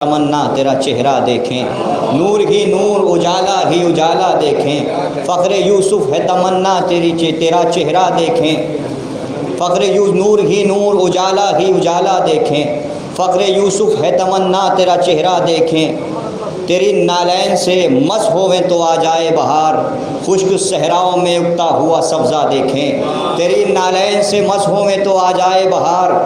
तमन्ना तेरा चेहरा देखें, नूर ही नूर उजाला ही उजाला देखें। फ़ख्र यूसुफ है तमन्ना तेरा चेहरा देखें। फ़ख्र नूर ही नूर उजाला ही उजाला देखें। फ़ख्र यूसुफ है तमन्ना तेरा चेहरा देखें। तेरी नालैन से मस होवें तो आ जाए बहार, खुश्क सहराओं में उगता हुआ सब्ज़ा देखें। तेरी नालैन से मस होवें तो आ जाए बहार,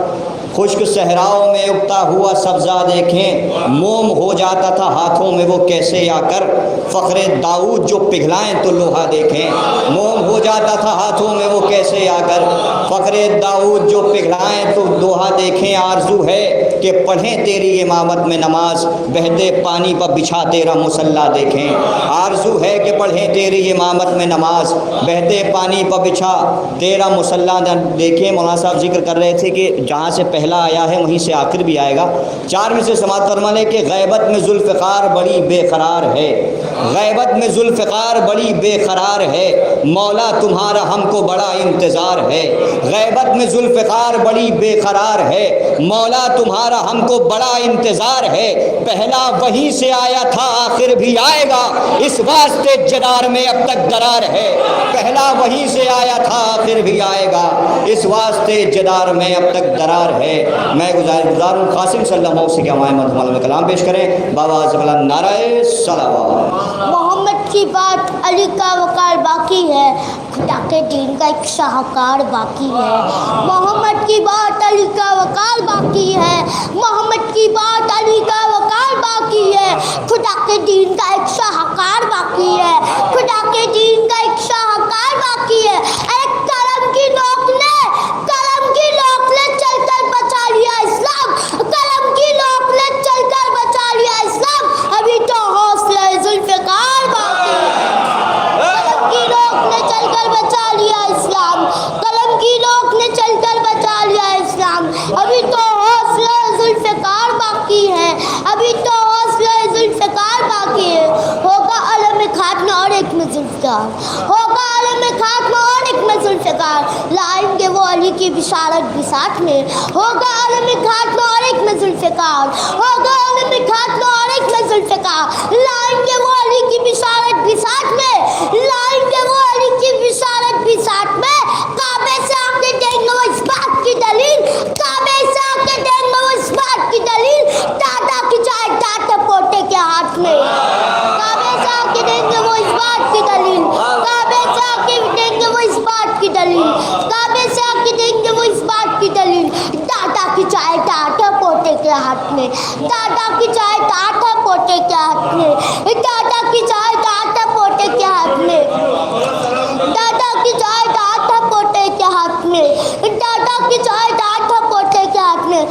खुश्क सहराओं में उगता हुआ सब्ज़ा देखें। मोम हो जाता था हाथों में वो कैसे आकर, फ़ख्र दाऊद जो पिघलाएं तो लोहा देखें। मोम हो जाता था हाथों में वो कैसे आकर, फ़ख्र दाऊद जो पिघलाएं तो लोहा देखें। आरज़ू है कि पढ़ें तेरी इमामत में नमाज, बहते पानी पर बिछा तेरा मुसल्ला देखें। आरज़ू है कि पढ़ें तेरी इमामत में नमाज, बहते पानी पर बिछा तेरा मुसल्ला देखें। मौलाना साहब जिक्र कर रहे थे कि जहाँ से पहला आया है वहीं से आखिर भी आएगा। 4 में से समात फरमाने कि गैबत में जुल्फ़िकार बड़ी बेकरार है, गैबत में जुल्फ़िकार बड़ी बेकरार है, मौला तुम्हारा हमको बड़ा इंतज़ार है। गैबत में जुल्फ़िकार बड़ी बेकरार है, मौला तुम्हारा हमको बड़ा इंतज़ार है। पहला वहीं से आया था आखिर भी आएगा, इस वास्ते जदार में अब तक दरार है। पहला वहीं से आया था आखिर भी आएगा, इस वास्ते जदार में अब तक दरार है। मैं गुज़ार हूँ कासिम सल्लल्लाहु अलैहि वसल्लम में कलाम पेश करें। बाबा ज़बला नाराए सलावत। मोहम्मद की बात अली का वकार बाकी है, खुदा के दीन का एक शाहकार बाकी है। मोहम्मद की बात अली का वकार बाकी है, मोहम्मद की बात अली का वकार बाकी है, खुदा के दीन का एक शाहकार बाकी है, खुदा के दीन का एक शाहकार बाकी है। अरे कलम की नोक ने चलकर बचा लिया इस्लाम, कलम की नोक ने चलकर बचा लिया इस्लाम, अभी तो हौसला जुल्फ़िकार बाकी है। कलम की नोक ने चलकर बचा लिया इस्लाम, कलम की नोक ने चलकर बचा लिया इस्लाम, अभी तो हौसला जुल्फ़िकार बाकी है, अभी तो हौसला जुल्फ़िकार बाकी है। होगा अलम खात्मा और एक में जुल्फ़िकार, होगा अलम खात्मा और एक में जुल्फ़िकार, लाएंगे वो अली की बिशारत भी साथ में। होगा अलम खात्मा और एक में जुल्फ़िकार, होगा अलम खात्मा और एक में जुल्फ़िकार, लाएंगे वो अली की बिशारत भी साथ में, लाएंगे वो अली की बिशारत भी साथ में। काबे से आके देंगे वो इस बात की दलील, काबे से आके देंगे वो इस बात की दलील, दादा की चाय दादा पोते के हाथ में। काबे से आके देंगे वो इस बात की दलील, काबे से आके देंगे वो इस बात की दलील, काबे से आके देंगे वो इस बात की दलील, दादा की चाय दादा पोते के हाथ में, दादा की चाय दादा पोते के हाथ में, दादा की चाय दादा पोते के हाथ में, दादा की चाय दादा पोते के हाथ में, दादा की चाय दादा पोते के हाथ में।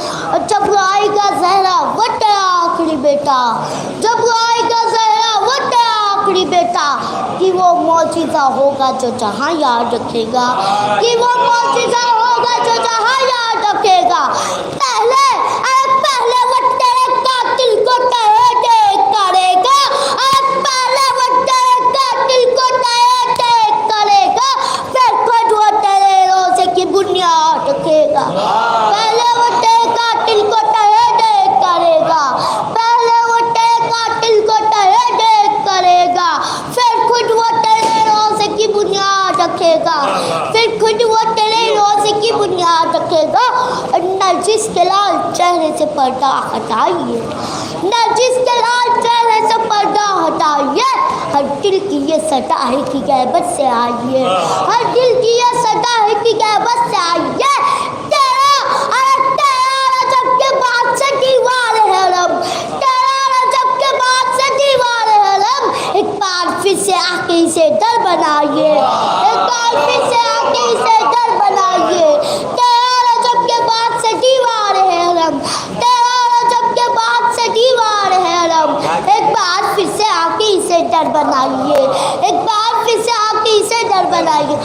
जब आएगा ज़हरा वो तेरा आखिरी बेटा, जब आएगा ज़हरा वो तेरा आखिरी बेटा, कि वो मौजिज़ा होगा जो जहाँ याद रखेगा, कि वो मौजिज़ा होगा जो जहाँ याद रखेगा। पहले वो तेरे कातिल को तहे करेगा, पहले वो तेरे कातिल को तहे करेगा, फिर खुद वो तेरे रोज़े की बुनियाद रखेगा। पहले वो तेरे कातिल को तहे करेगा, पहले वो तेरे कातिल को तहे करेगा, फिर खुद वो तेरे रोज़े की बुनियाद रखेगा, फिर खुद वो तेरे रोज़े की बुनियाद रखेगा। नरजिस के लाल चेहरे से पर्दा हटाइए, नरजिस के लाल चेहरे से पर्दा हटाइए, हर दिल की ये सदा है कि गैबत से आइए, हर दिल की ये सदा है कि गैबत से आइए। तेरा रजब के बाद से दीवार है रब, तेरा रजब के बाद से दीवार है रब, एक बार फिर से आके इसे डर बनाइए, एक बार फिर से आके इसे डर बनाइए। तेरा रजब के बाद से दीवार है रब, तेरा रजब के बाद से दीवार है रब, एक बार फिर से आके इसे डर बनाइए, एक बार फिर से आके इसे डर बनाइए।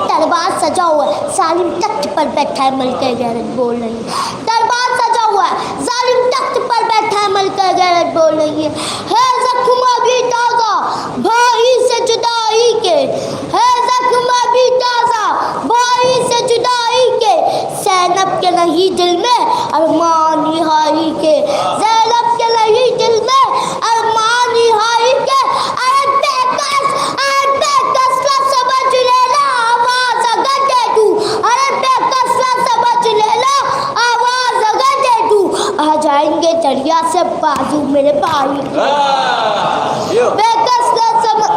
दरबार सजा हुआ है, जालिम तख्त पर बैठा है, मलके गैरत बोल रही है। दरबार सजा हुआ है, जालिम तख्त पर बैठा है, मलके गैरत बोल रही है ज़ख्म अभी ताज़ा भाई से जुदाई के, है ज़ख्म अभी ताज़ा भाई से जुदाई के, ज़ैनब के नहीं दिल में अरमान रिहाई के, ज़ैनब के नहीं बाजू मेरे भाई के। बेकस न समझ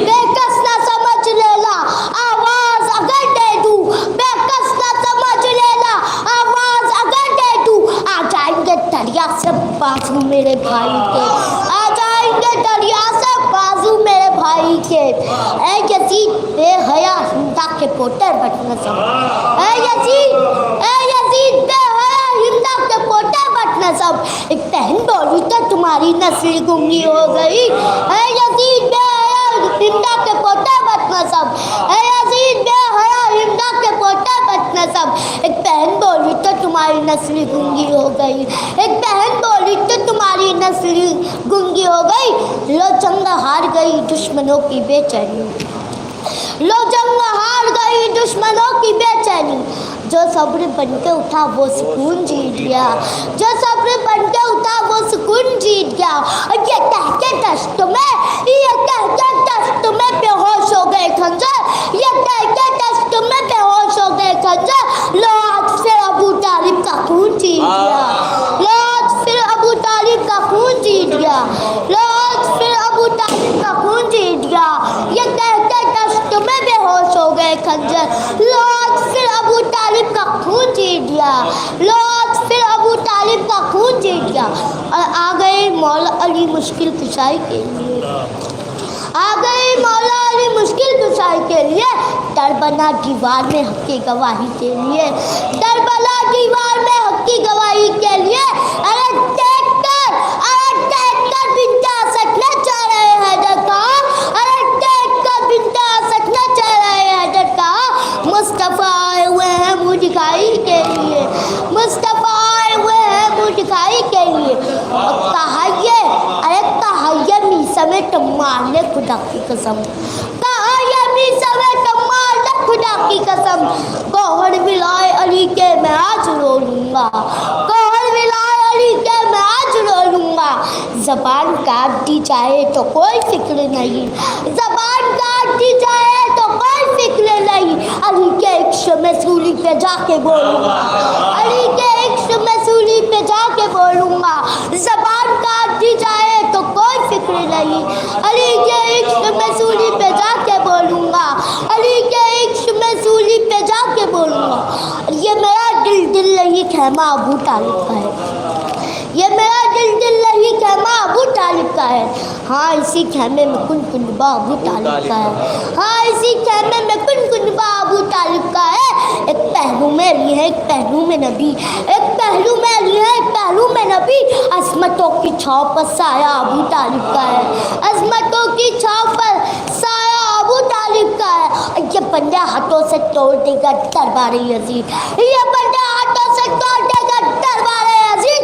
बेकस न समझ लेला आवाज अगर दे दूं, बेकस न समझ लेला आवाज अगर दे दूं, आ जाएंगे दरिया से बाजू मेरे भाई के, आ जाएंगे दरिया से बाजू मेरे भाई के। ऐ यजीद बेहया हिंदा के पोते बट न समझ, ऐ यजीद बेहया हिंदा के पोते बट न सब। एक बहन बोली तो तुम्हारी नस्ल गुमरी हो गई, ऐ यजीद बेहया हिंदा के पोते बट न सब, ऐ यजीद बेहया हिंदा के पोते बट न सब। एक बहन बोली तो तुम्हारी नस्ल गुंगी हो गई, एक बहन बोली तो तुम्हारी नस्ल गुंगी हो गई। लो जंग हार गई दुश्मनों की बेचैनी, लो जंग हार गई दुश्मनों की बेचैनी। जो सब्र बन के उठा वो सुकून जीत गया, जो सब्र बन के उठा वो सुकून जीत गया। और ये कह के दस्त में, ये कह के दस्त में बेहोश हो गए खंजर, ये कह के दस्त में बेहोश हो गए खंजर। लो आज फिर अबू तालिब का खून जीत गया, लो आज फिर अबू तालिब का खून जीत गया, लो आज फिर अबू तालिब का खून जीत गया। ये कह के दस्त में बेहोश हो गए खंजर, लो आज फिर अबू तालिब का खून जीत गया, लो आज फिर अबू तालिब का खून जीत गया। और आ गए मौला अली मुश्किल कुशाई के लिए, आ गए मौला अली मुश्किल कुशाई के लिए। डर बना दीवार में हक की गवाही के लिए, डर बना दीवार में हक की गवाही के लिए। अरे देख कर बिंदा सकना चाह रहे हैं डका, अरे देख कर बिंदा सकना चाह रहे हैं डका। मुस्तफ़ा आए हुए हैं मुँह दिखाई के लिए, मुस्तफ़ा आए हुए हैं मुँह दिखाई के लिए। और कहा ये, अरे कहा ये मीसा में टमार ले खुदा की कसम, कहा ये मीसा में टमार ले खुदा की कसम। गौहर विलाय अली के मैं आज रो लूँगा, गौहर विलाय अली के मैं आज रो लूँगा। ज़बान काट दी जाए तो कोई फिक्र नहीं, ज़बान काट दी जाए तो कोई फिक्र नहीं। अली के इश्क़ में सूली पे जाके बोलूँगा, अली के इश्क़ में सूली पे जाके बोलूँगा। ज़बान काट दी जाए तो कोई फिक्र नहीं, अली के इश्क़ में सूली पे जाके बोलूँगा, अली के इश्क़ में सूली पे जाके बोलूँगा। ये मेरा दिल नहीं खेमा अबू तालिब का है, ये मेरा दिल नहीं खेमा अबू तालिब का है। हाँ इसी खेमे में कुनकुनबा अबू तालिब का है, हाँ इसी खेमे में कुनकुनबा अबू तालिब का है। एक पहलू में अली है, एक पहलू में नबी, एक पहलू में अली है, एक पहलू में नबी। अज़मतों की छाव पर साया अबू तालिब का है, अज़मतों की छाव पर साया अबू तालिब का है। ये बंदे हाथों से तोड़ देगा दरबार यजीद, ये बंदे हाथों से तोड़ देगा दरबार यजीद।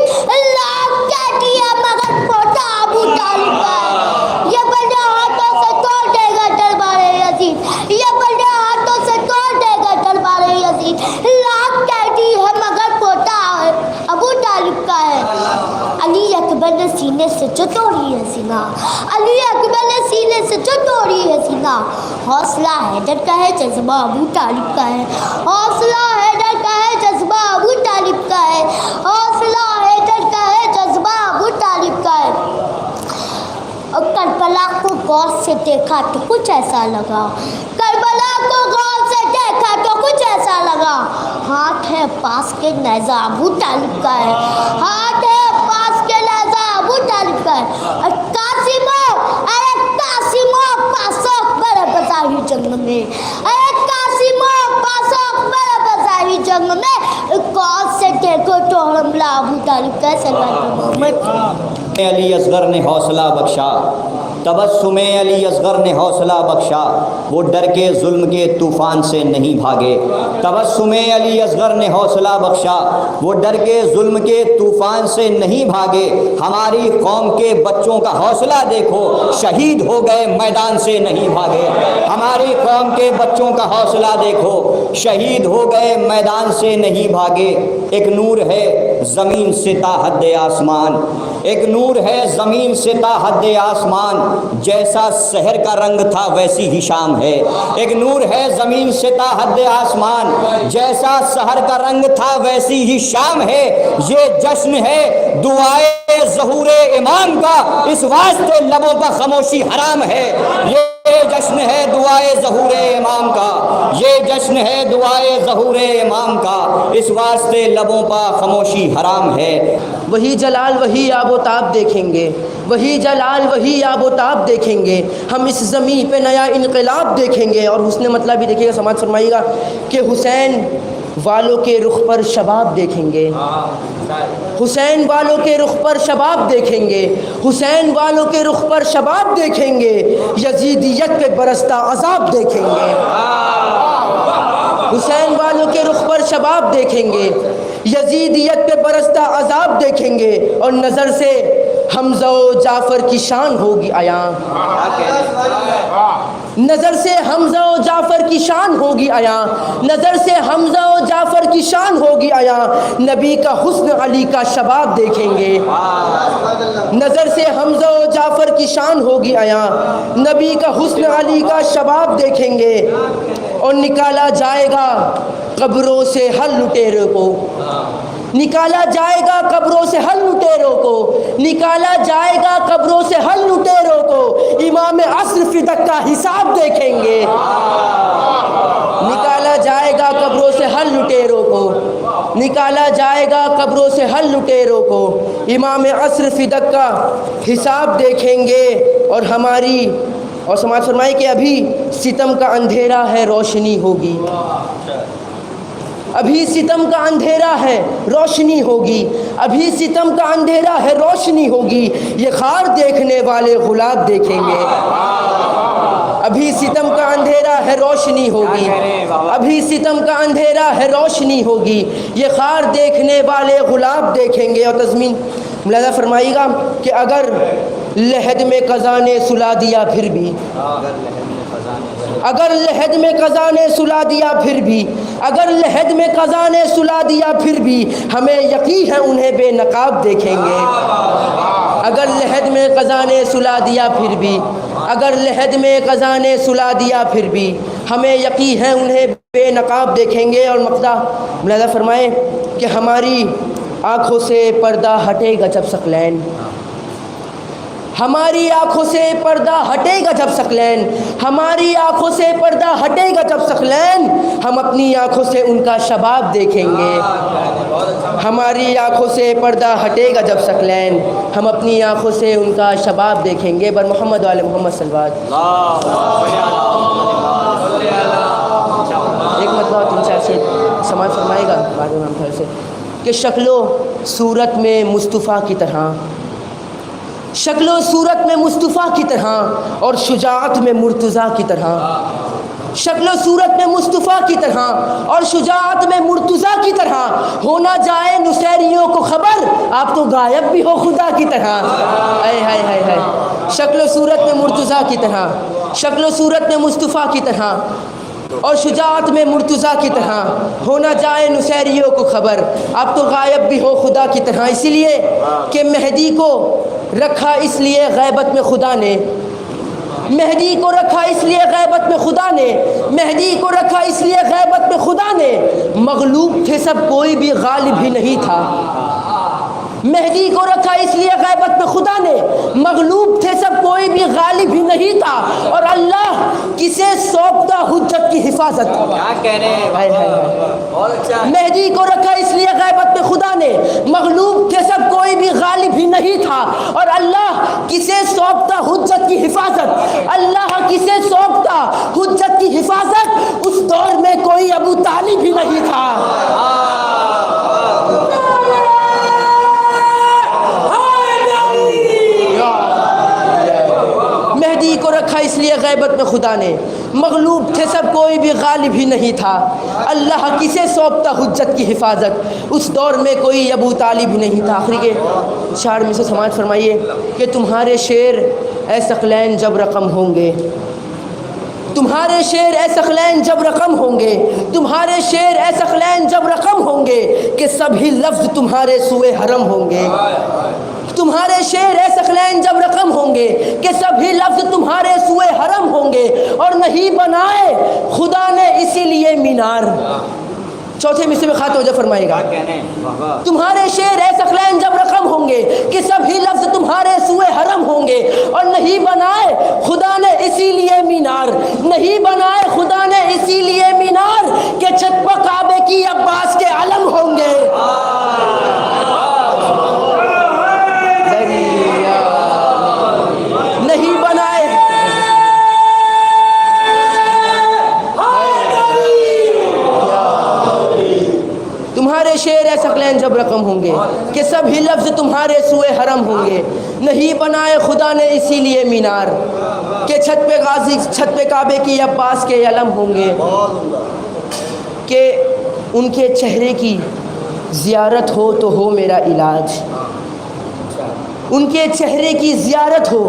लाख कह दिया मगर पोता अबू तालिब का है, ये बंदे हाथों से तोड़ देगा दरबार यजीद, ये बंदे हाथों से तोड़ देगा दरबार यजीद। लाख कह दी है मगर पोता अबू तालिब का है। अली अकबर ने सीने से जो तोड़ी है सीना, अली अकबर ने सीने से जो तोड़ी है सीना। हौसला हैदर का है, जज्बा अबू तालिब का है, हौसला हैदर का है, जज्बा अबू तालिब का है, हौसला हैदर का है, जज्बा अबू तालिब का है। और करबला को गौर से देखा तो कुछ ऐसा लगा, करबला को गौर से देखा तो कुछ ऐसा लगा। हाथ है पास के नेज़ा अबू तालिब का है, हाथ है पास के नेज़ा अबू तालिब का है। और कासिमो, अरे कासिमो पासो अकबर बजाही जंग में, अरे कासिमो पासो अकबर बजाही जंग में। गौर से देखो तो हमला अबू तालिब का सल्लल्लाहु मोहम्मद। अली असगर ने हौसला बख्शा, तबस्सुम अली असगर ने हौसला बख्शा, वो डर के जुल्म के तूफ़ान से नहीं भागे। तबस्सुम अली असगर ने हौसला बख्शा, वो डर के जुल्म के तूफ़ान से नहीं भागे। हमारी कौम के बच्चों का हौसला देखो, शहीद हो गए मैदान से नहीं भागे। हमारी कौम के बच्चों का हौसला देखो, शहीद हो गए मैदान से नहीं भागे। एक नूर है ज़मीन से ता हद्दे आसमान, एक नूर है ज़मीन से ता हद्दे आसमान, जैसा सहर का रंग था वैसी ही शाम है। एक नूर है ज़मीन से ता हद्दे आसमान, जैसा सहर का रंग था वैसी ही शाम है। ये जश्न है दुआए ज़हूरे इमाम का, इस वास्ते लबों पर खामोशी हराम है। ये जश्न है दुआए ज़हूरे इमाम का, ये जश्न है दुआए ज़हूरे इमाम का, इस वास्ते लबों पर खामोशी हराम है। वही जलाल वही आबोताब देखेंगे, वही जलाल वही आबोताब देखेंगे, हम इस ज़मीन पे नया इनकलाब देखेंगे। और हुस्न मतलब भी देखिएगा, समाज फरमाइएगा कि हुसैन वालों के रुख पर शबाब देखेंगे, हुसैन वालों के रुख पर शबाब देखेंगे, हुसैन वालों के रुख पर शबाब देखेंगे, यजीदियत पे बरसता अजाब देखेंगे। हुसैन वालों के रुख पर शबाब देखेंगे, यजीदियत पे बरसता अजाब देखेंगे, और नज़र से हमज़ा व जाफ़र की शान होगी आया, नज़र से हमज़ा व जाफ़र की शान होगी आया, नज़र से हमज़ा व जाफ़र की शान होगी आया, नबी का हुस्न अली का शबाब देखेंगे, नज़र से हमज़ा व जाफ़र की शान होगी आया, नबी का हुस्न अली का शबाब देखेंगे, और निकाला जाएगा कब्रों से हर लुटेरों को, निकाला जाएगा कब्रों से हर लुटेरों को, निकाला जाएगा कब्रों से हर लुटेरों को, इमाम अस्र फिदक का हिसाब देखेंगे, निकाला जाएगा कब्रों से हर लुटेरों को, निकाला जाएगा कब्रों से हर लुटेरों को, इमाम अस्र फिदक का हिसाब देखेंगे। और हमारी और समाज फरमाए कि अभी सितम का अंधेरा है रोशनी होगी, अभी सितम का अंधेरा है रोशनी होगी, अभी सितम का अंधेरा है रोशनी होगी, ये खार देखने वाले गुलाब देखेंगे, अभी सितम का अंधेरा है रोशनी होगी, अभी सितम का अंधेरा है रोशनी होगी, ये खार देखने वाले गुलाब देखेंगे। और तज़मीन मुलाज़ा फरमाइएगा कि अगर लहद में क़ज़ा ने सुला दिया फिर भी, अगर लहद में क़ज़ा ने सुला दिया फिर भी, अगर लहद में क़ज़ा ने सुला दिया फिर भी, हमें यकीन है उन्हें बेनकाब देखेंगे, अगर लहद में क़ज़ा ने सुला दिया फिर भी, अगर लहद में क़ज़ा ने सुला दिया फिर भी, हमें यकीन है उन्हें बेनकाब देखेंगे। और मक़दा मुलाज़ा फरमाए कि हमारी आँखों से पर्दा हटेगा जब सकलैन, हमारी आँखों से पर्दा हटेगा जब सकलैन, हमारी आँखों से पर्दा हटेगा जब सकलैन, हम अपनी आँखों से उनका शबाब देखेंगे, हमारी आँखों से पर्दा हटेगा जब सकलैन, हम अपनी आँखों से उनका शबाब देखेंगे। बर मोहम्मद वाले मोहम्मद सल्लल्लाहु। एक मतलब 3-4 से समाज फरमाएगा बाद में हम से कि शक्लो सूरत में मुस्तफ़ा की तरह, शक्लो सूरत में मुस्तफ़ा की तरह, और शुजाअत में मुर्तज़ा की तरह, शक्लो सूरत में मुस्तफ़ा की तरह और शुजाअत में मुर्तज़ा की तरह, होना जाए नुसैरियों को खबर आप तो गायब भी हो खुदा की तरह। हाय हाय हाय हाय, शक्लो सूरत में मुर्तज़ा की तरह, शक्लो सूरत में मुस्तफ़ा की तरह और शुजाअत में मुर्तज़ा की तरह, होना जाए नुसैरियों को खबर आप तो गायब भी हो खुदा की तरह। इसीलिए कि मेहदी को रखा इसलिए गैबत में खुदा ने, मेहदी को रखा इसलिए गैबत में खुदा ने, मेहदी को रखा इसलिए गैबत में खुदा ने, मगलूब थे सब कोई भी गालिब ही नहीं था, मेहदी को रखा इसलिए गैबत में खुदा ने, मगलूब थे सब कोई भी गालिब ही नहीं था, और अल्लाह किसे सौंपता हुज्जत की हिफाजत। क्या कह रहे हैं भाई, बहुत अच्छा। मेहदी को रखा इसलिए गैबत में खुदा ने, मगलूब थे सब कोई भी गालिब ही नहीं था, और अल्लाह किसे सौंपता हुज्जत की हिफाजत, अल्लाह किसे सौंपता हुज्जत की हिफाजत, उस दौर में कोई अबू तालिब ही नहीं था। मेहदी को रखा इसलिए गैबत में खुदा ने, मगलूब थे सब कोई भी गालिब ही नहीं था, अल्लाह किसे सौंपता हुज्जत की हिफाजत, उस दौर में कोई अबू तालिब ही नहीं था। आखिरी के शार में से समाज फरमाइए कि तुम्हारे शेर ए सकलैन जब रकम होंगे, तुम्हारे शेर ए सकलैन जब रकम होंगे, तुम्हारे शेर ए सकलैन जब रकम होंगे कि सभी लफ्ज़ तुम्हारे सुए हरम होंगे। तुम्हारे शेर सकलैन जब रकम होंगे कि सभी लफ्ज़ तुम्हारे सुए हरम होंगे, और नहीं बनाए खुदा ने इसीलिए मीनार। चौथे मिसरे में खाते वजह फरमाएगा, तुम्हारे शेर सकलैन जब रकम होंगे कि सभी लफ्ज़ तुम्हारे सुए हरम होंगे, और नहीं बनाए खुदा ने इसीलिए मीनार, नहीं बनाए खुदा ने इसीलिए मीनार के छत पर काबे की अब्बास के अलम होंगे। नहीं बनाए तुम्हारे शेर सकलैन जब रकम होंगे कि सभी लफ्ज़ तुम्हारे सुए हरम होंगे, नहीं बनाए खुदा ने इसीलिए मीनार के छत पे काबे की अब्बास के अलम होंगे। कि उनके चेहरे की ज़ियारत हो तो हो मेरा इलाज, उनके चेहरे की ज़ियारत हो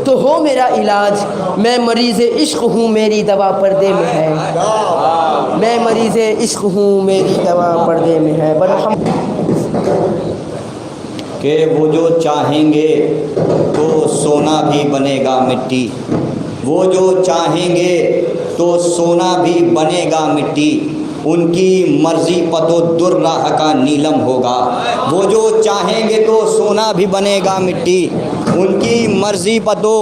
तो हो मेरा इलाज। मैं मरीज़ इश्क़ हूँ मेरी दवा पर्दे में है, मैं मरीज़ इश्क़ हूँ मेरी दवा पर्दे में है। बरहम कि वो जो चाहेंगे तो सोना भी बनेगा मिट्टी, वो जो चाहेंगे तो सोना भी बनेगा मिट्टी, उनकी मर्ज़ी पतो दुर्राह का नीलम होगा। वो जो चाहेंगे तो सोना भी बनेगा मिट्टी, उनकी मर्ज़ी पतो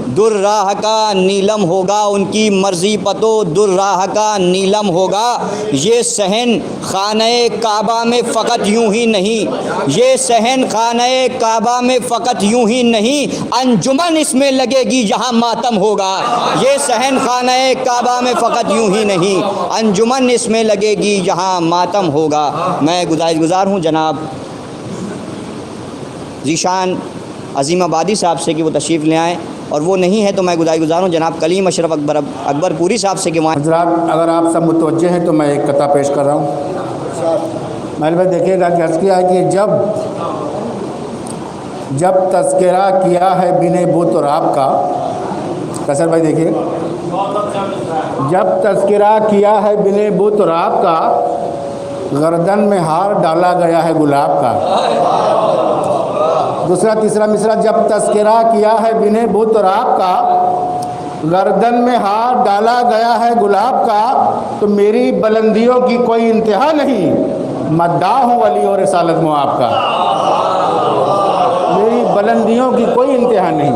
दुर्राह का नीलम होगा, उनकी मर्ज़ी पतो दुर्राह का नीलम होगा। ये सहन खाने काबा में फ़कत यूं ही नहीं, ये सहन खाने काबा में फ़कत यूं ही नहीं, अंजुमन इसमें लगेगी जहां मातम होगा। ये सहन खाने काबा में फ़कत यूं ही नहीं, अंजुमन इसमें लगेगी जहां मातम होगा। मैं गुज़ार हूँ जनाब ज़ीशान अज़ीमाबादी साहब से कि वो तशरीफ़ ले आएँ, और वो नहीं है तो मैं गुज़ार हूँ जनाब कलीम अशरफ अकबरपुरी साहब से कि वहाँ हज़रात अगर आप सब मुतवज्जे हैं तो मैं एक कथा पेश कर रहा हूँ। मैंने भाई देखिएगा कि अर्ज़ किया है कि जब तज़किरा किया है बिने बुत और आपका, कसर भाई देखिए, जब तज़किरा किया है बिने बुत और आपका, गर्दन में हार डाला गया है गुलाब का। दूसरा तीसरा मिसरा, जब तज़किरा किया है बिने बुत और आपका, गर्दन में हार डाला गया है गुलाब का, तो मेरी बुलंदियों की कोई इंतहा नहीं, मद्दाह हूँ वली और रिसालत में आपका। मेरी बुलंदियों की कोई इंतहा नहीं,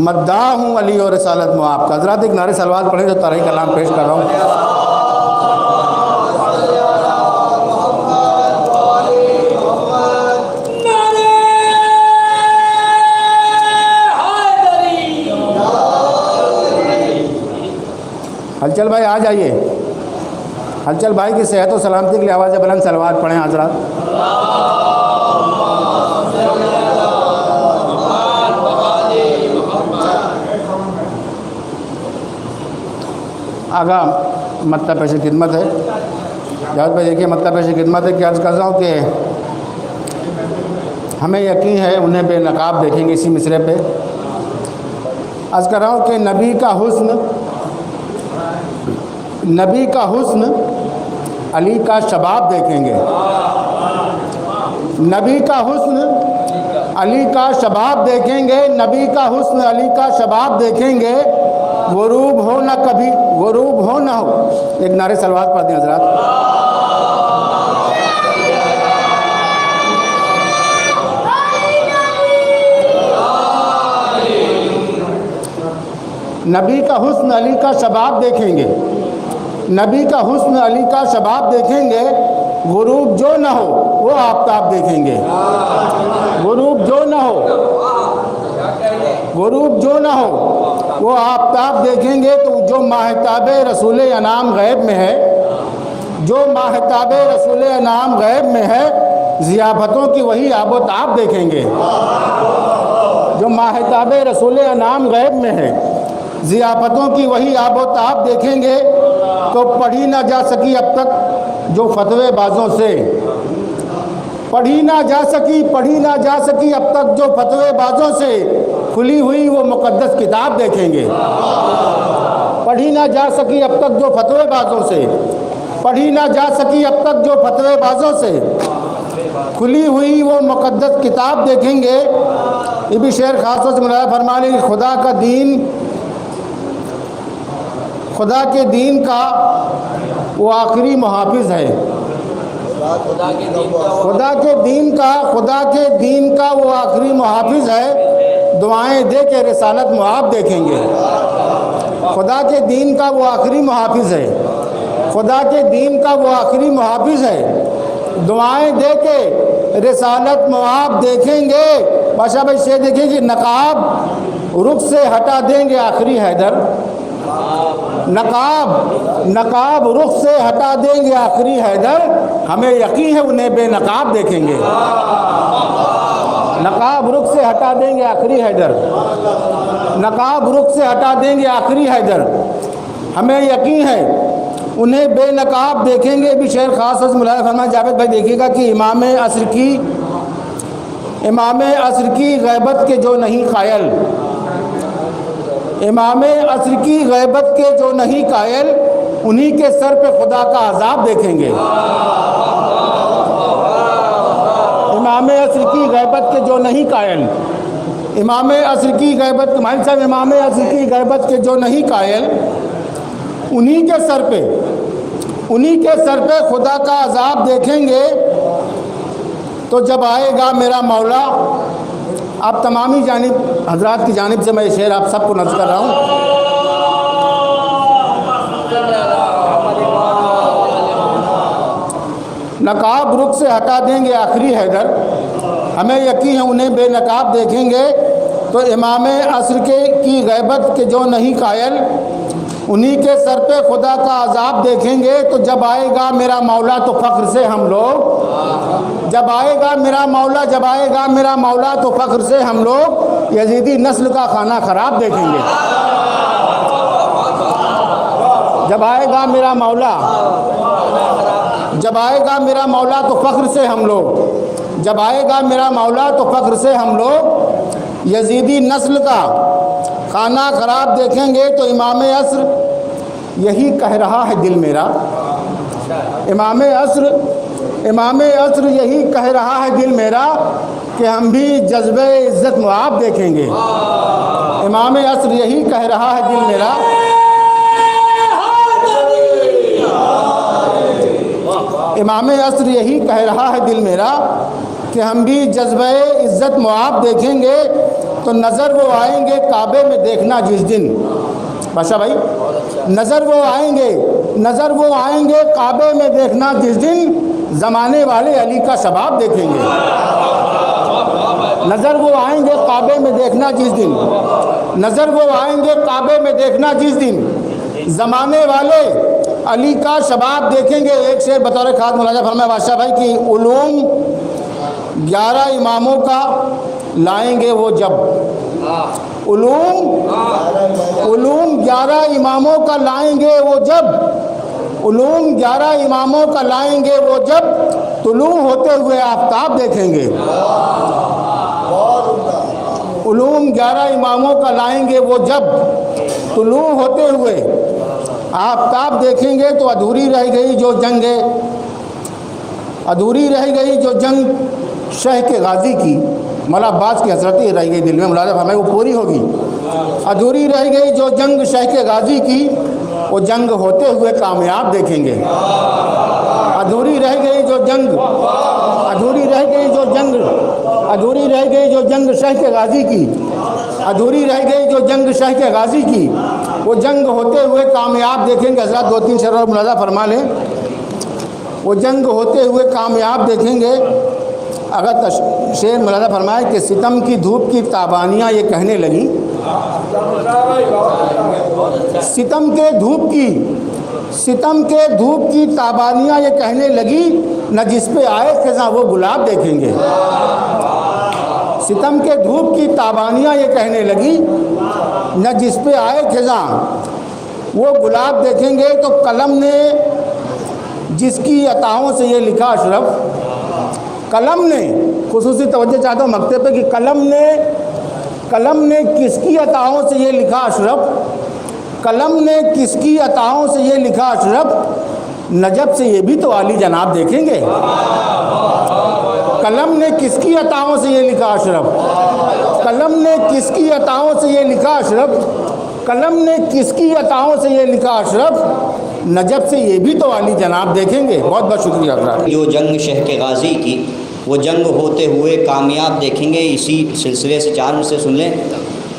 मद्दाह हूँ वली और रिसालत में आपका। हज़रात एक नारे सलवात पढ़े जो तरह कलाम पेश कर रहा हूँ। हलचल भाई आ जाइए, हलचल भाई की सेहत और सलामती के लिए आवाज़ बुलंद सलवात पढ़ें हज़रात। आगा मतलब पेश खिदमत है, जावेद भाई देखिए मतलब पेश खिदमत है कि अर्ज़ कर रहा हूँ कि हमें यकीन है उन्हें बेनकाब देखेंगे इसी मिसरे पे। अर्ज़ कर रहा हूँ कि नबी का हुस्न अली का शबाब देखेंगे, नबी का हुस्न अली का शबाब देखेंगे, नबी का हुस्न अली का शबाब देखेंगे। गुरूब हो ना कभी, गुरूब हो ना हो। एक नारे सलवात पढ़ दें हज़रात। नबी का हुस्न अली का शबाब देखेंगे, नबी का हुस्न अली का शबाब देखेंगे। गुरूब जो न हो वो आफ्ताब देखेंगे, गुरूब जो न हो, गुरूब जो न हो वो आफ्ताब देखेंगे। तो जो माहताब रसूल अनाम गैब में है, जो माहताब रसूल अनाम गैब में है, ज़ियाफ़तों की वही आबोताब देखेंगे। जो माहताब रसूल अनाम गैब में है, ज़ियाफ़तों की वही आबोताब देखेंगे। तो पढ़ी ना जा सकी अब तक जो फतवे बाज़ों से, पढ़ी ना जा सकी अब तक जो फतवे बाज़ों से, खुली हुई वो मुक़द्दस किताब देखेंगे। पढ़ी ना जा सकी अब तक जो फतवे बाज़ों से, पढ़ी ना जा सकी अब तक जो फतवेबाजों से, खुली हुई वो मुक़द्दस किताब देखेंगे। ये भी शेर ख़ास से मुलाज़ा फरमा लें कि खुदा का दीन, खुदा के दीन का वो आखिरी मुहाफ़िज़ है। खुदा के दीन का वो आखिरी मुहाफ़िज़ है। दुआएं दे के रिसालत मुआब देखेंगे। खुदा के दीन का वो आखिरी मुहाफ़िज़ है। खुदा के दीन का वो आखिरी मुहाफ़िज़ है। दुआएं दे के रिसालत मुआब देखेंगे। बादशाह भाई शेर देखिए कि नकाब रुख से हटा देंगे आखिरी हैदर। नकाब रुख से हटा देंगे आखिरी हैदर। हमें यकीन है उन्हें बेनकाब देखेंगे। नकाब रुख से हटा देंगे आखिरी हैदर। नकाब रुख से हटा देंगे आखिरी हैदर। हमें यकीन है उन्हें बेनकाब देखेंगे। भी शेर ख़ास मुलाज़ा फरमाया जावेद भाई देखिएगा कि इमाम असर की गैबत के जो नहीं कायल, इमाम असर की गैबत के जो नहीं कायल, उन्हीं के सर पे खुदा का अज़ाब देखेंगे। इमाम असर की गैबत के जो नहीं कायल, इमाम असर की गैबत, मालिक साहब इमाम असर की गैबत के जो नहीं कायल, उन्हीं के सर पे खुदा का अज़ाब देखेंगे। तो जब आएगा मेरा मौला, आप तमामी जानिब हजरात की जानिब से मैं ये शेर आप सबको नज़र कर रहा हूँ। नकाब रुख से हटा देंगे आखिरी हैदर। हमें यकीन है उन्हें बेनकाब देखेंगे। तो इमाम असर की गैबत के जो नहीं कायल, उन्हीं के सर पे खुदा का अज़ाब देखेंगे। तो जब आएगा मेरा मौला तो फ़ख्र से हम लोग, जब आएगा मेरा मौला, जब आएगा मेरा मौला तो फ़ख्र से हम लोग यजीदी नस्ल का खाना ख़राब देखेंगे। जब आएगा मेरा मौला, जब आएगा मेरा मौला तो फ़ख्र से हम लोग, जब आएगा मेरा मौला तो फ़ख्र से हम लोग यजीदी नस्ल का खाना ख़राब देखेंगे। तो इमाम असर यही कह रहा है दिल मेरा। इमाम असर यही कह रहा है दिल मेरा कि हम भी जज्बे इज़्ज़त मुआब देखेंगे। इमाम असर यही कह रहा है दिल मेरा। इमाम असर यही कह रहा है दिल मेरा कि हम भी जज्बे इज़्ज़त मुआब देखेंगे। तो नज़र वो आएंगे काबे में देखना जिस दिन, बादशाह भाई नज़र वो आएंगे काबे में देखना जिस दिन, ज़माने वाले अली का शबाब देखेंगे। नज़र वो आएंगे काबे में देखना जिस दिन, नज़र वो आएंगे काबे में देखना जिस दिन, ज़माने वाले अली का शबाब देखेंगे। एक शेर बतौर ख़ास मुलाज़ा फरमाया बादशाह भाई कि उलूम 11 इमामों का लाएंगे वो जब, उलूम 11 इमामों का लाएंगे वो जब, उलूम 11 इमामों का लाएंगे वो जब, तुलू होते हुए आफताब देखेंगे। उलूम 11 इमामों का लाएंगे वो जब, तुलू होते हुए आफताब देखेंगे। तो अधूरी रह गई जो जंग है, अधूरी रह गई जो जंग शह के गाज़ी की, मौला अब्बास की हसरत ही रह गई दिल में, मुलाज़ा हमें वो पूरी होगी। अधूरी रह गई जो जंग शह के गाज़ी की, वो जंग होते हुए कामयाब देखेंगे। अधूरी रह गई जो जंग, अधूरी रह गई जो जंग, अधूरी रह गई जो जंग शह के गाज़ी की, अधूरी रह गई जो जंग शह के गाज़ी की, वो जंग होते हुए कामयाब देखेंगे। हज़रत 2-3 शेर और मुलाज़ा फरमा लें। वो जंग होते हुए कामयाब देखेंगे। अगर शेर मुलाज़ा फरमाए कि सितम की धूप की ताबानियाँ ये कहने लगी, सितम के धूप की ताबानियाँ ये कहने लगी, न जिस पे आए खिज़ां वो गुलाब देखेंगे। सितम के धूप की ताबानियाँ ये कहने लगी, न जिस पे आए खिज़ां वो गुलाब देखेंगे। तो कलम ने जिसकी अताओं से ये लिखा अशरफ, कलम ने, खुसूसी तवज्जो चाहता हूँ मकते पे कि कलम ने किसकी अताओं से ये लिखा अशरफ, कलम ने किसकी अताओं से ये लिखा अशरफ, नजब से ये भी तो आली जनाब देखेंगे। कलम ने किसकी अताओं से ये लिखा अशरफ, कलम ने किसकी अताओं से ये लिखा अशरफ, कलम ने किसकी अताओं से ये लिखा अशरफ, नजब से ये भी तो आली जनाब देखेंगे। बहुत बहुत शुक्रिया हज़रात। जो जंग शह के गाज़ी की वो जंग होते हुए कामयाब देखेंगे। इसी सिलसिले से 4 में से सुन लें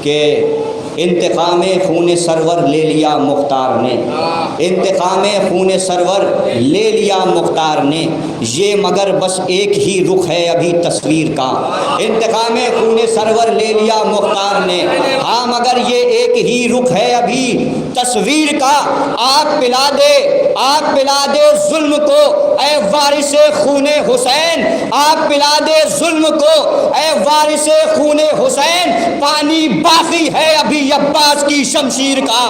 कि इंतकाम खून सरवर ले लिया मुख्तार ने, इंतकाम खून सरवर ले लिया मुख्तार ने, ये मगर बस एक ही रुख है अभी तस्वीर का। इंतकाम खून सरवर ले लिया मुख्तार ने, हाँ मगर ये एक ही रुख है अभी तस्वीर का। आग पिला दे जुल्म को ऐ वारिसे खूने हुसैन, आग पिला दे जुल्म को ऐ वारिसे खूने हुसैन, पानी बाकी है अभी अब्बास की शमशीर का।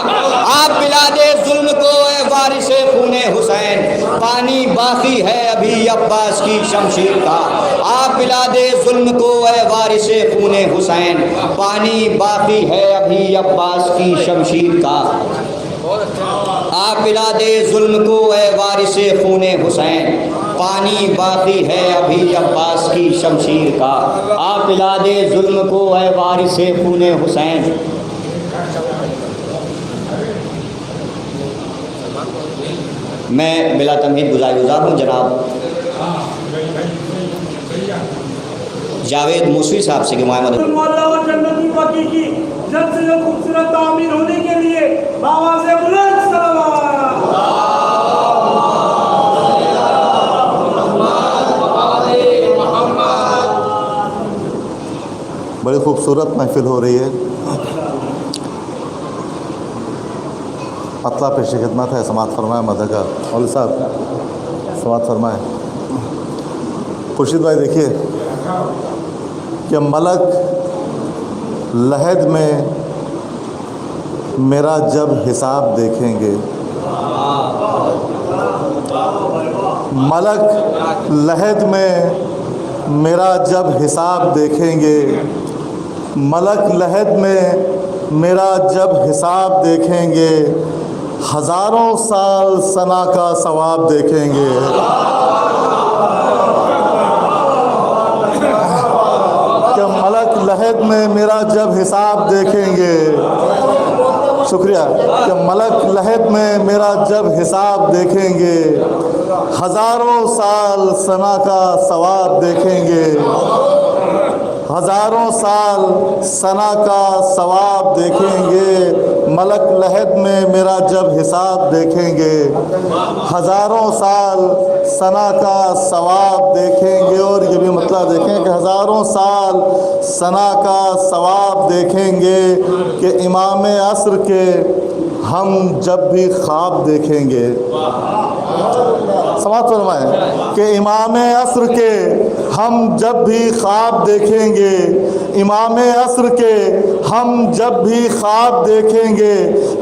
आग पिला दे जुल्म को ऐ वारिसे खूने हुसैन, पानी बाकी है अभी अब्बास की शमशीर का। आग पिला दे जुल्म को ऐ वारिसे खूने हुसैन, पानी बाकी है अभी अब्बास की शमशीर का। आप पिला दे जुल्म को ऐ वारिसे खूने हुसैन, पानी बाकी है अभी अब्बास की शमशीर का। आप पिला दे जुल्म को ऐ वारिसे खूने हुसैन। मैं बिला तमहीद गुज़ार हूँ जनाब जावेद मूसवी साहब से कि जल्द से जल्द खूबसूरत तामीर होने के लिए बाबा से बुलंद बड़ी खूबसूरत महफिल हो रही है। मतला पेश खिदमत है, समात फरमाए मदका मौलवी साहब समात फरमाए। खुर्शीद भाई देखिए कि मलक लहद में मेरा जब हिसाब देखेंगे, मलक लहद में मेरा जब हिसाब देखेंगे, मलक लहद में मेरा जब हिसाब देखेंगे, हज़ारों साल सना का सवाब देखेंगे। कि मलक लहद में मेरा जब हिसाब देखेंगे, शुक्रिया, कि मलक लहद में मेरा जब हिसाब देखेंगे, हज़ारों साल सना का सवाब देखेंगे, हज़ारों साल सना का सवाब देखेंगे। मलक लहद में मेरा जब हिसाब देखेंगे, हज़ारों साल सना का सवाब देखेंगे। और ये भी मतलब देखें कि हज़ारों साल सना का सवाब देखेंगे कि इमाम असर के हम जब भी ख्वाब देखेंगे, समात फरमाएं कि इमाम असर के हम जब भी ख्वाब देखेंगे, इमाम असर के हम जब भी ख्वाब देखेंगे,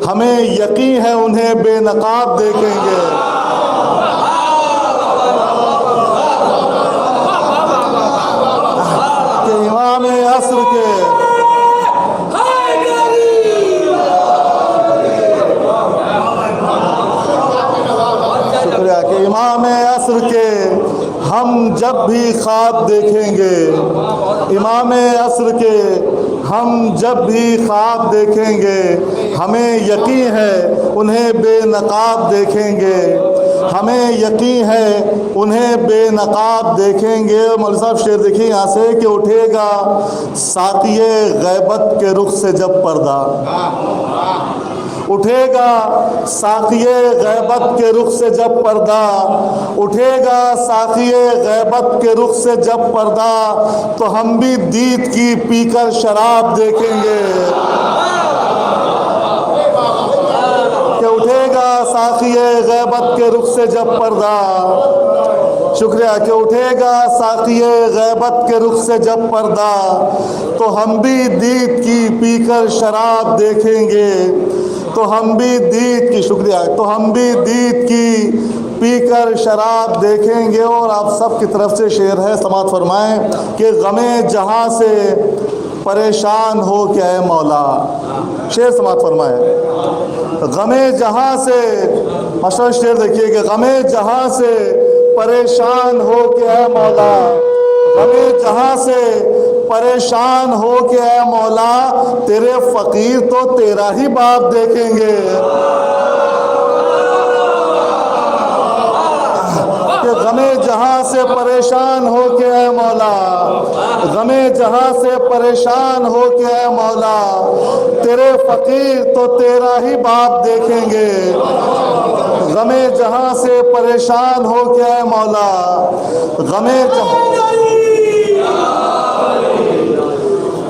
हमें यकीन है उन्हें बेनकाब देखेंगे। कि इमाम असर के इमाम असर के हम जब भी ख्वाब देखेंगे, इमाम असर के हम जब भी ख्वाब देखेंगे, हमें यकीन है उन्हें बेनकाब देखेंगे, हमें यकीन है उन्हें बेनकाब देखेंगे। मौलवी साहब शेर देखिए यहाँ से कि उठेगा साक़िए गैबत के रुख से जब पर्दा, उठेगा साक़िए गैबत के रुख से जब पर्दा, उठेगा साक़िए गैबत के रुख से जब पर्दा, तो हम भी दीद की पीकर शराब देखेंगे। कि उठेगा साक़िए गैबत के रुख से जब पर्दा, शुक्रिया, कि उठेगा साक़िए गैबत के रुख से जब पर्दा, तो हम भी दीद की पीकर शराब देखेंगे, तो हम भी दीद की, शुक्रिया, तो हम भी दीद की पीकर शराब देखेंगे। और आप सब की तरफ से शेर है, समात फरमाएं कि गमे जहाँ से परेशान हो क्या मौला, शेर समात फरमाएं, गमे जहाँ से मसलन शेर देखिए कि गमे जहाँ से परेशान हो के है मौला, गमे जहाँ से परेशान हो के है मौला, तेरे फकीर तो तेरा ही बाप देखेंगे। कि गमे जहाँ से परेशान हो के है मौला, गमे जहाँ से परेशान हो के है मौला, तेरे फकीर तो तेरा ही बाप देखेंगे। गमे जहाँ से परेशान हो के है मौला, गमे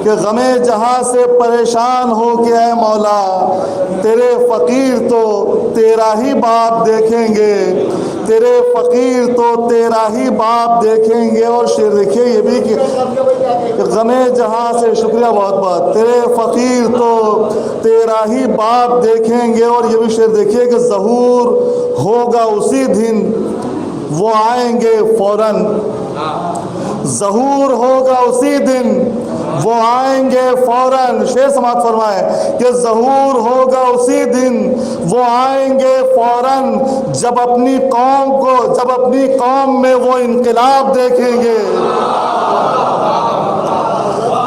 कि गमे जहाँ से परेशान हो के है मौला, तेरे फकीर तो तेरा ही बाप देखेंगे, तेरे फकीर तो तेरा ही बाप देखेंगे। और शेर देखिए ये भी कि गमे जहाँ से, शुक्रिया बहुत बहुत, तेरे फकीर तो तेरा ही बाप देखेंगे। और ये भी शेर देखिए कि ज़हूर होगा उसी दिन वो आएंगे फ़ौरन, ज़हूर होगा उसी दिन वो आएंगे फ़ौरन। शेर समाप्त फरमाए कि ज़हूर होगा उसी दिन वो आएंगे फ़ौरन, जब अपनी कौम को, जब अपनी कौम में वो इनकलाब देखेंगे।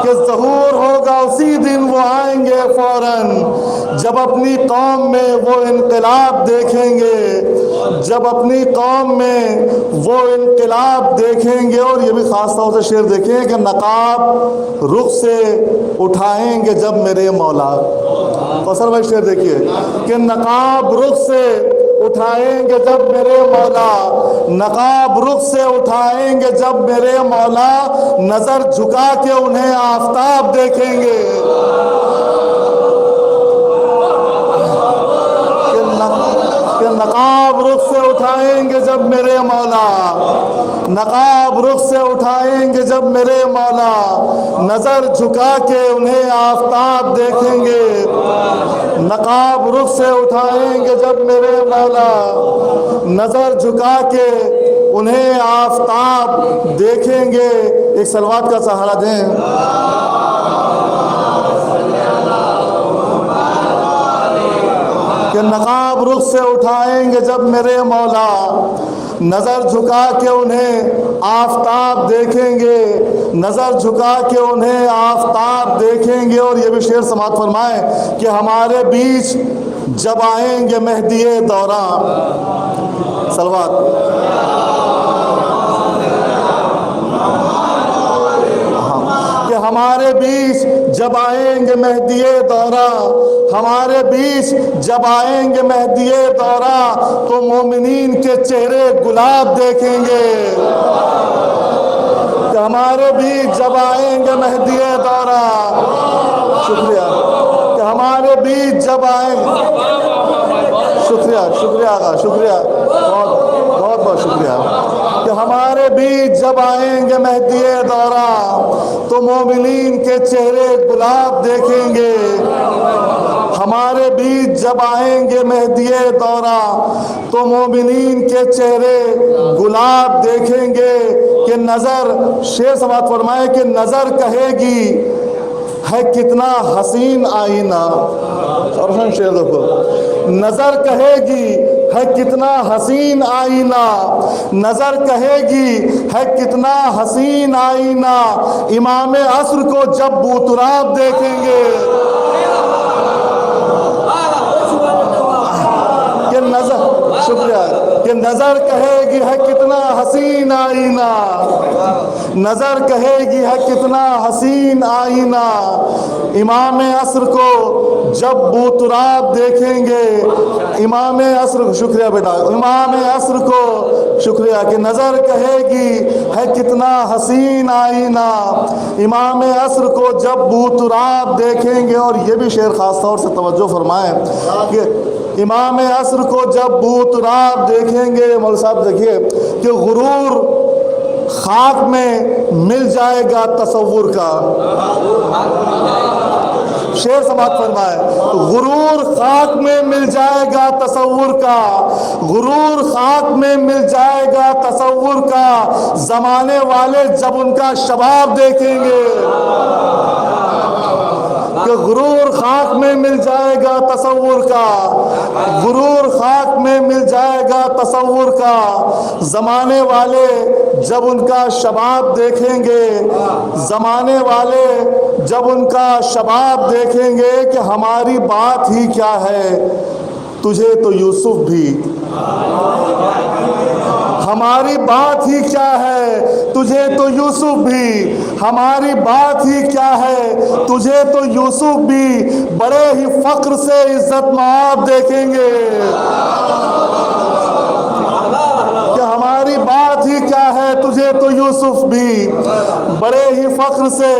कि ज़हूर होगा उसी दिन वो आएंगे फ़ौरन, जब अपनी कौम में वो इनकलाब देखेंगे, जब अपनी कौम में वो इनकलाब देखेंगे। और ये भी ख़ास तौर से शेर देखें कि नकाब रुख से उठाएंगे जब मेरे मौला। फसर भाई शेर देखिए कि नकाब रुख से उठाएंगे जब मेरे मौला, नकाब रुख से उठाएंगे जब मेरे मौला, नज़र झुका के उन्हें आफताब देखेंगे। कि नकाब रुख से उठाएंगे जब मेरे मौला, नकाब रुख से उठाएंगे जब मेरे मौला, नज़र झुका के उन्हें आफताब देखेंगे। नकाब रुख से उठाएंगे जब मेरे मौला, नज़र झुका के उन्हें आफताब देखेंगे। एक सलवात का सहारा दें। कि नकाब रुख से उठाएंगे जब मेरे मौला, नज़र झुका के उन्हें आफताब देखेंगे, नज़र झुका के उन्हें आफताब देखेंगे। और ये भी शेर समात फरमाए कि हमारे बीच जब आएंगे मेहदी दौरा, सलवात हमारे बीच जब आएंगे मेहदी दौरा, हमारे बीच जब आएंगे मेहदी दौरा, तो मोमिनीन के चेहरे गुलाब देखेंगे। कि हमारे बीच जब आएंगे मेहदी दौरा, शुक्रिया, कि हमारे बीच जब आएंगे, शुक्रिया शुक्रिया आगा, शुक्रिया, बहुत बहुत बहुत शुक्रिया। कि हमारे बीच जब आएंगे मेहदी दौरा, तो मोमिनीन के चेहरे गुलाब देखेंगे। हमारे बीच जब आएंगे मेहदी दौरा, तो मोमिनीन के चेहरे गुलाब देखेंगे। कि नज़र, शेर समात फरमाए कि नज़र कहेगी है कितना हसीन आईना। और शेर देखो, नज़र कहेगी है कितना हसीन आईना, नज़र कहेगी है कितना हसीन आईना, इमाम असर को जब बूतराब देखेंगे। कि नज़र, शुक्रिया, कि नज़र कहेगी है कितना हसीन आईना, नज़र कहेगी है कितना हसीन आईना, इमाम असर को जब बूतराब देखेंगे। इमाम असर, शुक्रिया बेटा, इमाम असर को शुक्रिया। कि नज़र कहेगी है कितना हसीन आईना, इमाम असर को जब बूतराब देखेंगे। और ये भी शेर ख़ास तौर से तवज्जो फरमाएं कि इमाम असर को जब बूतराब देखेंगे, मौलवी साहब देखिए कि गुरूर खाक में मिल जाएगा तसव्वुर का। शेर समात फरमाए, गुरूर खाक में मिल जाएगा तसव्वुर का, गुरूर खाक में मिल जाएगा तसव्वुर का, ज़माने वाले जब उनका शबाब देखेंगे। कि गुरूर खाक में मिल जाएगा तसव्वुर का, गुरूर खाक में मिल जाएगा तसव्वुर का। ज़माने वाले जब उनका शबाब देखेंगे, ज़माने वाले जब उनका शबाब देखेंगे कि हमारी बात ही क्या है, तुझे तो यूसुफ भी, हमारी बात ही क्या है, तुझे तो यूसुफ भी, हमारी बात ही क्या है, तुझे तो यूसुफ भी बड़े ही फख्र से इज्जत माब देखेंगे। कि हमारी बात ही क्या है, तुझे तो यूसुफ भी बड़े ही फख्र से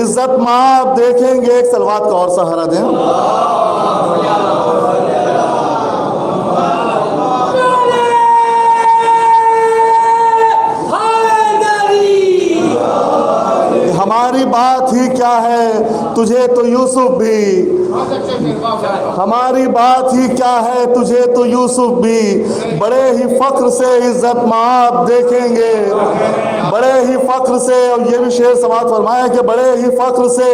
इज्जत माब देखेंगे। एक सलवात का और सहारा दें। हमारी बात ही क्या है, तुझे तो यूसुफ भी, हमारी बात ही क्या है, तुझे तो यूसुफ भी बड़े ही फख्र से इज्जत माब देखेंगे, बड़े ही फख्र से। और ये भी शेर समात फरमाया कि बड़े ही फख्र से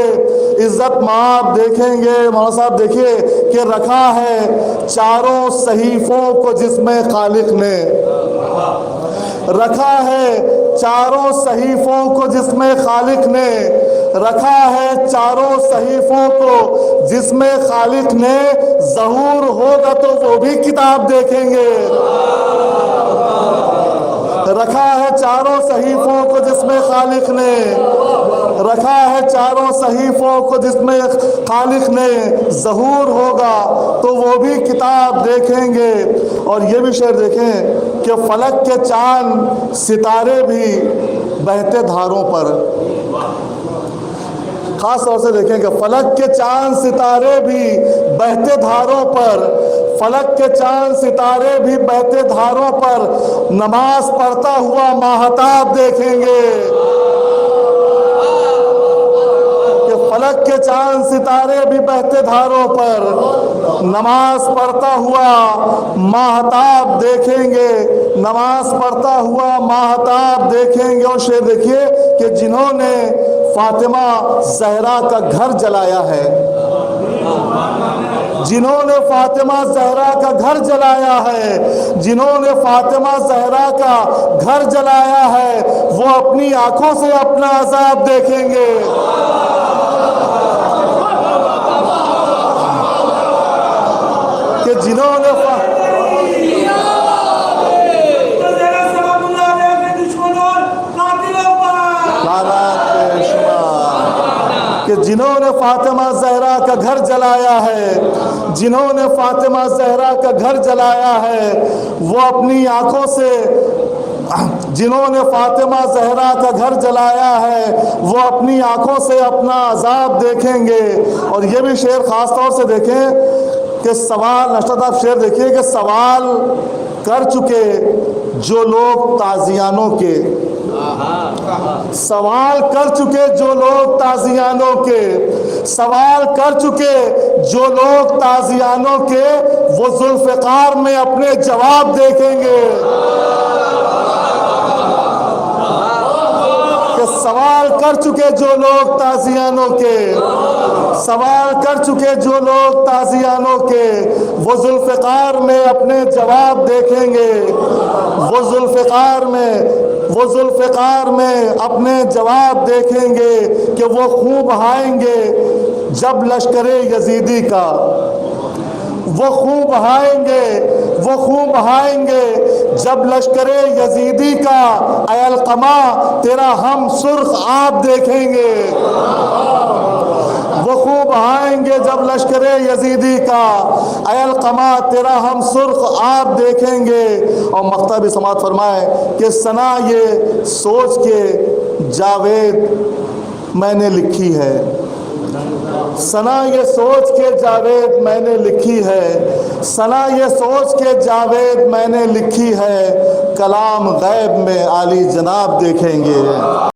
इज्जत माब देखेंगे। मौलाना साहब देखिए कि रखा है चारों सहीफों को जिसमें खालिक ने, रखा है चारों सहीफों को जिसमें खालिक ने, रखा है चारों सहीफों को जिसमें खालिक ने, ज़हूर होगा तो वो भी किताब देखेंगे। रखा है चारों सहीफों को जिसमें खालिक ने, रखा है चारों सहीफों को जिसमें खालिक ने, ज़हूर होगा तो वो भी किताब देखेंगे। और ये भी शेर देखें कि फलक के चांद सितारे भी बहते धारों पर, खास तौर से देखें कि फलक के चांद सितारे भी बहते धारों पर, फलक के चांद सितारे भी बहते धारों पर नमाज पढ़ता हुआ माहताब देखेंगे। फलक के चांद सितारे भी बहते धारों पर नमाज पढ़ता हुआ माहताब देखेंगे, नमाज पढ़ता हुआ माहताब देखेंगे। और शेर देखिए कि जिन्होंने फातिमा ज़हरा का घर जलाया है, जिन्होंने फातिमा ज़हरा का घर जलाया है, जिन्होंने फातिमा ज़हरा का घर जलाया है, वो अपनी आंखों से अपना अज़ाब देखेंगे। कि जिन्होंने कि जिन्होंने फातिमा ज़हरा का घर जलाया है, जिन्होंने फातिमा ज़हरा का घर जलाया है, वो अपनी आंखों से, जिन्होंने फातिमा ज़हरा का घर जलाया है, वो अपनी आंखों से अपना अज़ाब देखेंगे। और ये भी शेर ख़ास तौर से देखें कि सवाल नशरत, आप शेर देखिए कि सवाल कर चुके जो लोग ताज़ियानों के, सवाल कर चुके जो लोग ताज़ियानों के, सवाल कर चुके जो लोग ताज़ियानों के, वो ज़ुल्फ़िकार में अपने जवाब देखेंगे। कि सवाल कर चुके जो लोग ताज़ियानों के, सवाल कर चुके जो लोग ताज़ियानों के, वो ज़ुल्फ़िकार में अपने जवाब देखेंगे। वो ज़ुल्फ़िकार में अपने जवाब देखेंगे कि वो खून बहाएंगे जब लश्करे यजीदी का, वो खून बहाएंगे, वो खून बहाएंगे जब लश्करे यजीदी का, अलकमा तेरा हम सुर्ख आप देखेंगे। वो खूब बहाएंगे जब लश्करे यजीदी का, अलकमा तेरा हम सुर्ख आप देखेंगे। और मक्ता भी समात फरमाए कि सना ये सोच के जावेद मैंने लिखी है, सना ये सोच के जावेद मैंने लिखी है, सना ये सोच के जावेद मैंने लिखी है, कलाम गैब में आली जनाब देखेंगे।